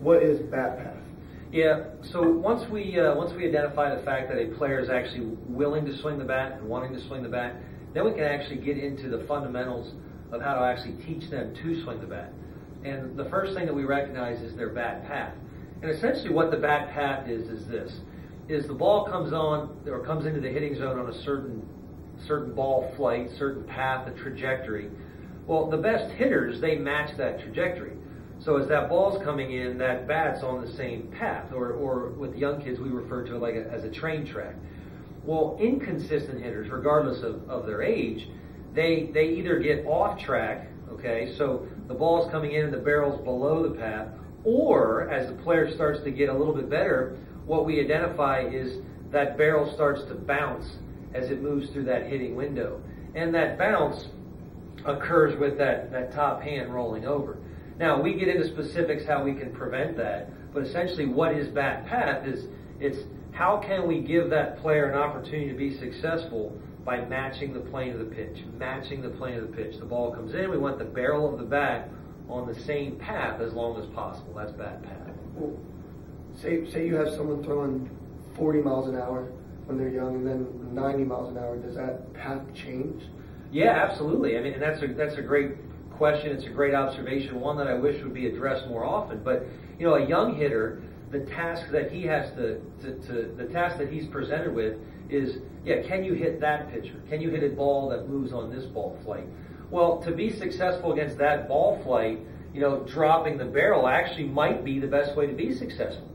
what is bat path? Yeah, so once we identify the fact that a player is actually willing to swing the bat and wanting to swing the bat, then we can actually get into the fundamentals of how to actually teach them to swing the bat. And the first thing that we recognize is their bat path. And essentially what the bat path is this, is the ball comes on or comes into the hitting zone on a certain ball flight, certain path, a trajectory. Well, the best hitters, they match that trajectory. So as that ball's coming in, that bat's on the same path, or with young kids, we refer to it like as a train track. Well, inconsistent hitters, regardless of their age, they either get off track, okay, so the ball's coming in and the barrel's below the path, or as the player starts to get a little bit better, what we identify is that barrel starts to bounce as it moves through that hitting window. And that bounce occurs with that top hand rolling over. Now, we get into specifics how we can prevent that, but essentially what is bat path is it's how can we give that player an opportunity to be successful by matching the plane of the pitch, matching the plane of the pitch. The ball comes in, we want the barrel of the bat on the same path as long as possible. That's bat path. Well, say you have someone throwing 40 miles an hour when they're young and then 90 miles an hour. Does that path change? Yeah, absolutely. I mean, and that's a great question. It's a great observation, one that I wish would be addressed more often. But, you know, a young hitter, the task that he has the task that he's presented with is, yeah, can you hit that pitcher? Can you hit a ball that moves on this ball flight? Well, to be successful against that ball flight, you know, dropping the barrel actually might be the best way to be successful.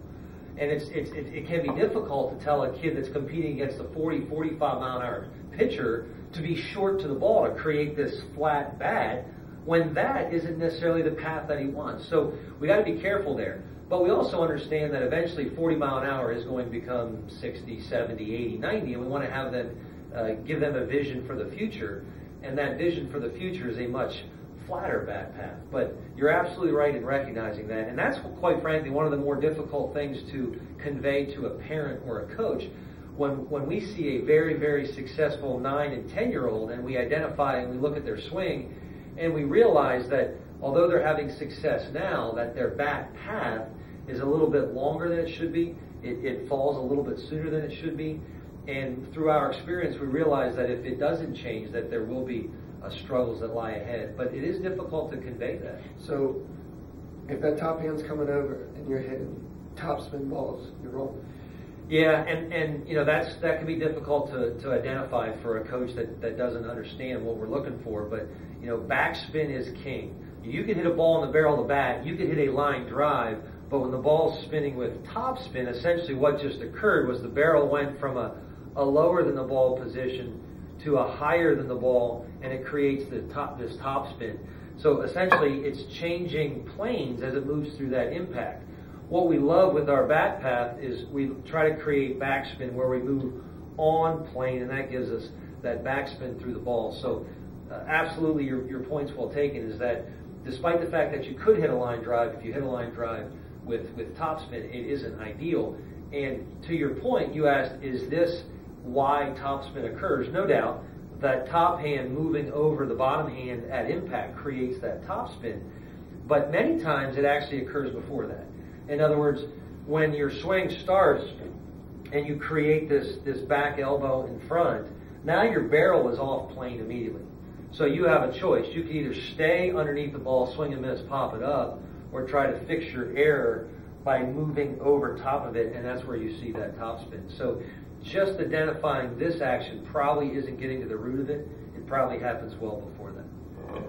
And it can be difficult to tell a kid that's competing against a 40, 45 mile an hour pitcher to be short to the ball, to create this flat bat, when that isn't necessarily the path that he wants. So we got to be careful there. But we also understand that eventually 40 mile an hour is going to become 60, 70, 80, 90, and we want to have them, give them a vision for the future. And that vision for the future is a much flatter bat path. But you're absolutely right in recognizing that. And that's, quite frankly, one of the more difficult things to convey to a parent or a coach. When we see a very, very successful 9 and 10-year-old and we identify and we look at their swing and we realize that although they're having success now, that their bat path is a little bit longer than it should be. It falls a little bit sooner than it should be. And through our experience, we realize that if it doesn't change, that there will be struggles that lie ahead. But it is difficult to convey that. So if that top hand's coming over and you're hitting topspin balls, you're rolling. Yeah, and you know, that can be difficult to identify for a coach that doesn't understand what we're looking for. But, you know, backspin is king. You can hit a ball in the barrel of the bat, you can hit a line drive, but when the ball's spinning with topspin, essentially what just occurred was the barrel went from a lower than the ball position to a higher than the ball, and it creates this topspin. So essentially it's changing planes as it moves through that impact. What we love with our bat path is we try to create backspin where we move on plane, and that gives us that backspin through the ball. So absolutely your point's well taken, is that despite the fact that you could hit a line drive, if you hit a line drive with topspin, it isn't ideal. And to your point, you asked, is this why topspin occurs? No doubt, that top hand moving over the bottom hand at impact creates that topspin. But many times it actually occurs before that. In other words, when your swing starts and you create this back elbow in front, now your barrel is off plane immediately. So you have a choice. You can either stay underneath the ball, swing and miss, pop it up, or try to fix your error by moving over top of it, and that's where you see that topspin. So just identifying this action probably isn't getting to the root of it. It probably happens well before that.